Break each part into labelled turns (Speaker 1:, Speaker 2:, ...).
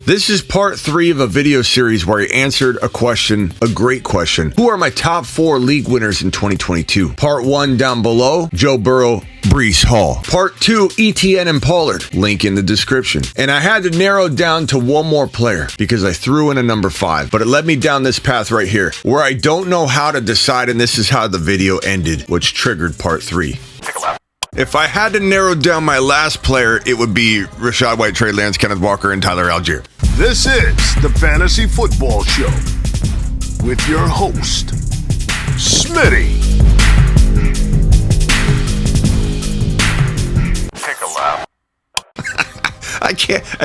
Speaker 1: This is part 3 of a video series where I answered a question, a great question. Who are my top 4 league winners in 2022? Part 1 down below, Joe Burrow, Breece Hall. Part 2, ETN and Pollard. Link in the description. And I had to narrow down to one more player because I threw in a number 5. But it led me down this path right here where I don't know how to decide, and this is how the video ended, which triggered part 3.
Speaker 2: Take a lap.
Speaker 1: If I had to narrow down my last player, it would be Rashaad White, Trey Lance, Kenneth Walker, and Tyler Algiere.
Speaker 3: This is the Fantasy Football Show with your host, Smitty.
Speaker 2: Take a lap.
Speaker 1: I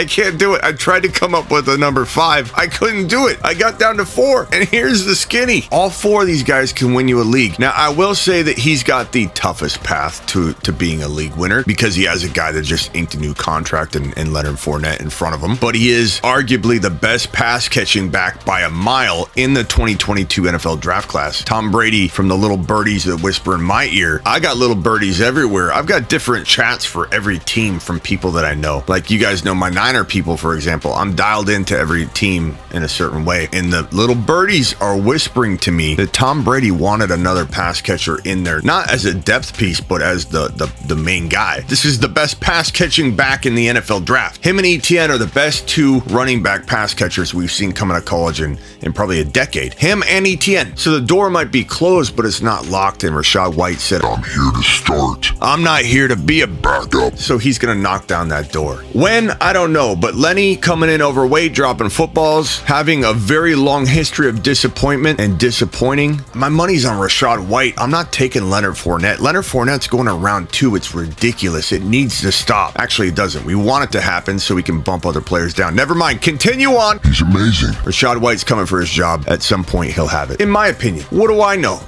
Speaker 1: can't do it. I tried to come up with a number 5. I couldn't do it. I got down to 4, and here's the skinny. All 4 of these guys can win you a league. Now, I will say that he's got the toughest path to being a league winner because he has a guy that just inked a new contract and Leonard Fournette in front of him. But he is arguably the best pass catching back by a mile in the 2022 NFL draft class. Tom Brady, from the little birdies that whisper in my ear, I got little birdies everywhere. I've got different chats for every team from people that I know. Like you guys know my Niner people, for example. I'm dialed into every team in a certain way. And the little birdies are whispering to me that Tom Brady wanted another pass catcher in there, not as a depth piece, but as the main guy. This is the best pass catching back in the NFL draft. Him and ETN are the best 2 running back pass catchers we've seen coming out of college in probably a decade. Him and ETN. So the door might be closed, but it's not locked. And Rashaad White said,
Speaker 3: I'm here to start.
Speaker 1: I'm not here to be a
Speaker 3: backup.
Speaker 1: So he's going to knock down that door. When? I don't know, but Lenny coming in overweight, dropping footballs, having a very long history of disappointment and disappointing. My money's on Rashaad White. I'm not taking Leonard Fournette. Leonard Fournette's going to round 2. It's ridiculous. It needs to stop. Actually, it doesn't. We want it to happen so we can bump other players down. Never mind. Continue on.
Speaker 3: He's amazing.
Speaker 1: Rashaad White's coming for his job. At some point, he'll have it. In my opinion. What do I know?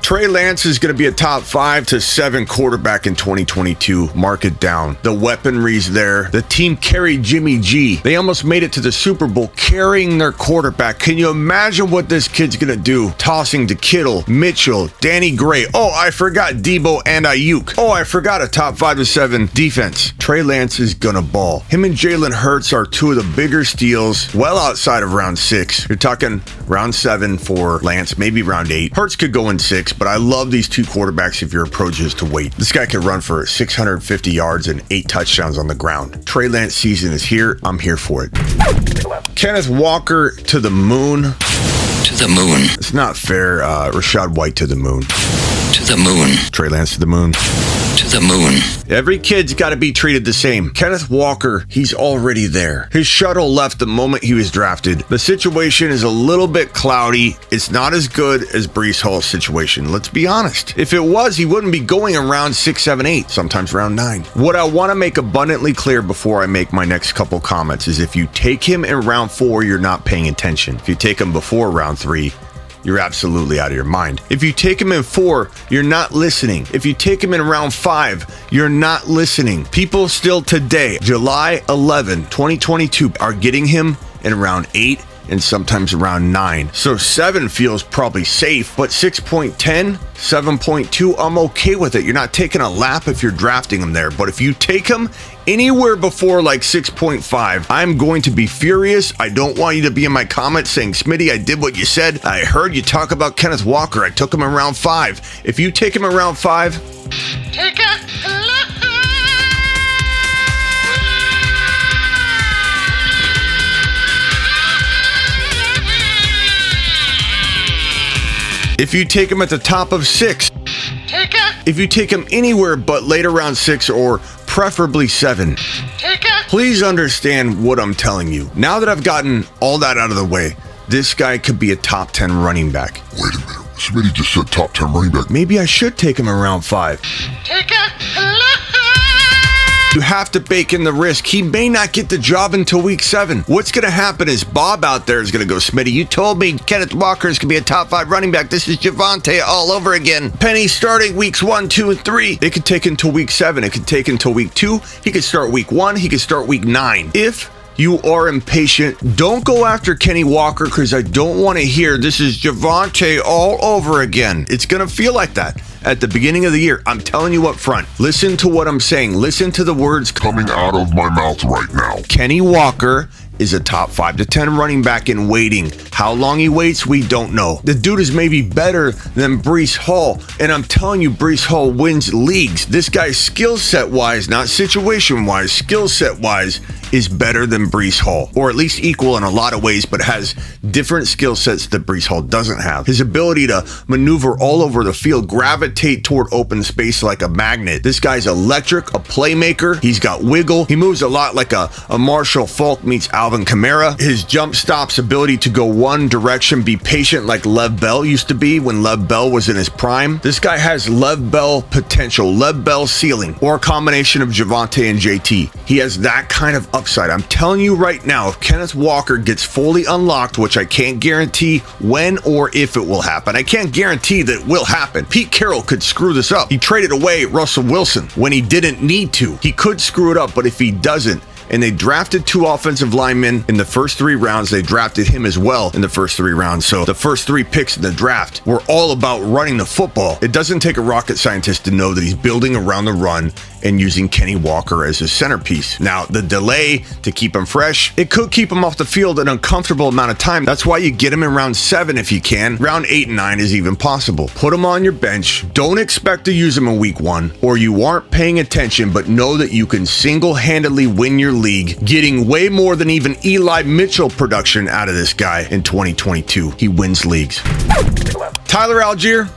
Speaker 1: Trey Lance is going to be a top 5 to 7 quarterback in 2022. Mark it down. The weaponry's there. The team carried Jimmy G. They almost made it to the Super Bowl carrying their quarterback. Can you imagine what this kid's going to do? Tossing to Kittle, Mitchell, Danny Gray. Oh, I forgot Debo and Ayuk. Oh, I forgot a top 5 to 7 defense. Trey Lance is going to ball. Him and Jalen Hurts are 2 of the bigger steals well outside of round 6. You're talking round 7 for Lance, maybe round 8. Hurts could go in 6, but I love these 2 quarterbacks if your approach is to wait. This guy could run for 650 yards and 8 touchdowns on the ground. Trey Lance season is here. I'm here for it. Kenneth Walker to the moon.
Speaker 4: To the moon.
Speaker 1: It's not fair. Rashaad White to the moon.
Speaker 4: To the moon.
Speaker 1: Trey Lance to the moon.
Speaker 4: To the moon.
Speaker 1: Every kid's got to be treated the same. Kenneth Walker, he's already there. His shuttle left the moment he was drafted. The situation is a little bit cloudy. It's not as good as Breece Hall's situation. Let's be honest. If it was, he wouldn't be going in round 6, 7, 8, sometimes round 9. What I want to make abundantly clear before I make my next couple comments is if you take him in round 4, you're not paying attention. If you take him before round 3, you're absolutely out of your mind. If you take him in 4, you're not listening. If you take him in round 5, you're not listening. People still today, July 11, 2022, are getting him in round 8 and sometimes around 9. So 7 feels probably safe, but 6.10, 7.2, I'm okay with it. You're not taking a lap if you're drafting him there. But if you take him anywhere before like 6.5, I'm going to be furious. I don't want you to be in my comments saying, Smitty, I did what you said. I heard you talk about Kenneth Walker. I took him in round 5. If you take him in round 5,
Speaker 2: Take a lap.
Speaker 1: if you take him at the top of 6,
Speaker 2: Take a.
Speaker 1: if you take him anywhere but later round 6 or preferably 7,
Speaker 2: Take a.
Speaker 1: please understand what I'm telling you. Now that I've gotten all that out of the way, this guy could be a top 10 running back.
Speaker 3: Wait a minute. Smitty just said top 10 running back.
Speaker 1: Maybe I should take him in round 5.
Speaker 2: Take a lap.
Speaker 1: You have to bake in the risk. He may not get the job until week 7. What's going to happen is Bob out there is going to go, Smitty, you told me Kenneth Walker is going to be a top 5 running back. This is Javonte all over again. Penny starting weeks 1, 2, and 3. It could take until week 7. It could take until week 2. He could start week 1. He could start week 9. If you are impatient, don't go after Kenny Walker because I don't want to hear this is Javonte all over again. It's going to feel like that at the beginning of the year. I'm telling you up front. Listen to what I'm saying. Listen to the words
Speaker 3: Coming out of my mouth right now.
Speaker 1: Kenny Walker is a top 5 to 10 running back in waiting. How long he waits, we don't know. The dude is maybe better than Breece Hall, and I'm telling you, Breece Hall wins leagues. This guy's skill set wise, not situation wise, skill set wise, is better than Breece Hall, or at least equal in a lot of ways, but has different skill sets that Breece Hall doesn't have. His ability to maneuver all over the field, gravitate toward open space like a magnet. This guy's electric, a playmaker. He's got wiggle. He moves a lot like a Marshall Faulk meets Alvin Kamara. His jump stops, ability to go one direction, be patient like Lev Bell used to be when Lev Bell was in his prime. This guy has Lev Bell potential, Lev Bell ceiling, or a combination of Javonte and JT. He has that kind of upside. I'm telling you right now, if Kenneth Walker gets fully unlocked, which I can't guarantee when or if it will happen, I can't guarantee that it will happen. Pete Carroll could screw this up. He traded away Russell Wilson when he didn't need to. He could screw it up, but if he doesn't, and they drafted 2 offensive linemen in the first 3 rounds. They drafted him as well in the first 3 rounds. So the first 3 picks in the draft were all about running the football. It doesn't take a rocket scientist to know that he's building around the run and using Kenny Walker as his centerpiece. Now, the delay to keep him fresh, it could keep him off the field an uncomfortable amount of time. That's why you get him in round 7 if you can. Round 8 and 9 is even possible. Put him on your bench. Don't expect to use him in week 1, or you aren't paying attention, but know that you can single-handedly win your league, getting way more than even Eli Mitchell production out of this guy in 2022. He wins leagues. Tyler Algiere,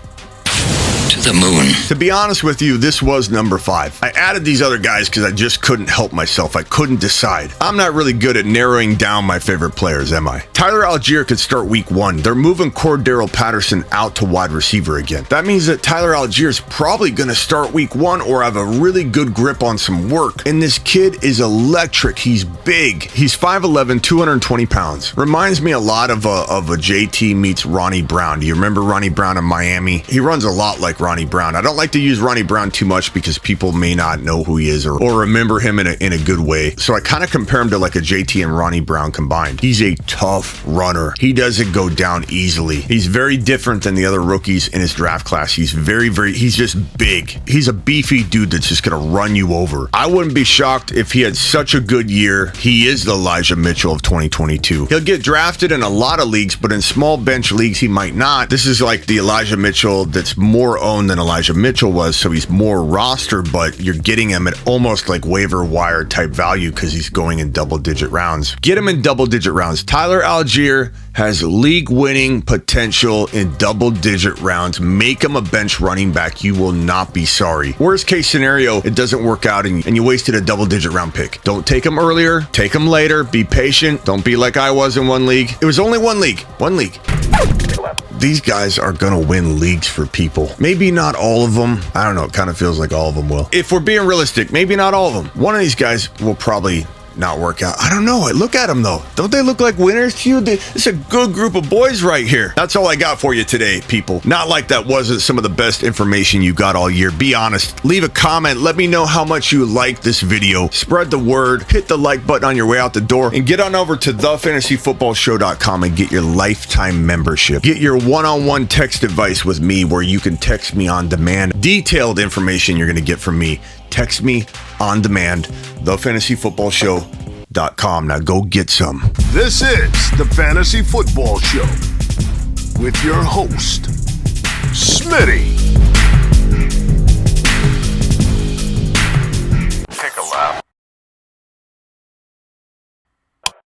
Speaker 4: To the moon.
Speaker 1: to be honest with you, this was number 5. I added these other guys because I just couldn't help myself. I couldn't decide. I'm not really good at narrowing down my favorite players, am I? Tyler Algiere could start week 1. They're moving Cordero Patterson out to wide receiver again. That means that Tyler Algiere is probably going to start week 1 or have a really good grip on some work. And this kid is electric. He's big. He's 5'11", 220 pounds. Reminds me a lot of a JT meets Ronnie Brown. Do you remember Ronnie Brown in Miami? He runs a lot like Ronnie Brown. I don't like to use Ronnie Brown too much because people may not know who he is or remember him in a good way. So I kind of compare him to like a JT and Ronnie Brown combined. He's a tough runner. He doesn't go down easily. He's very different than the other rookies in his draft class. He's he's just big. He's a beefy dude that's just going to run you over. I wouldn't be shocked if he had such a good year. He is the Elijah Mitchell of 2022. He'll get drafted in a lot of leagues, but in small bench leagues, he might not. This is like the Elijah Mitchell that's more owned than Elijah Mitchell was, so he's more rostered, but you're getting him at almost like waiver wire type value because he's going in double-digit rounds. Get him in double-digit rounds. Tyler Algiere has league-winning potential in double-digit rounds. Make him a bench running back. You will not be sorry. Worst case scenario, it doesn't work out and you wasted a double-digit round pick. Don't take him earlier. Take him later. Be patient. Don't be like I was in one league. It was only one league. One league. These guys are going to win leagues for people. Maybe not all of them. I don't know. It kind of feels like all of them will. If we're being realistic, maybe not all of them. One of these guys will probably not work out. I don't know. Look at them though. Don't they look like winners to you? It's a good group of boys right here. That's all I got for you today, people. Not like that wasn't some of the best information you got all year. Be honest. Leave a comment. Let me know how much you liked this video. Spread the word. Hit the like button on your way out the door and get on over to thefantasyfootballshow.com and get your lifetime membership. Get your one-on-one text advice with me where you can text me on demand. Detailed information you're going to get from me. Text me on demand, thefantasyfootballshow.com. Now go get some.
Speaker 3: This is the Fantasy Football Show with your host, Smitty.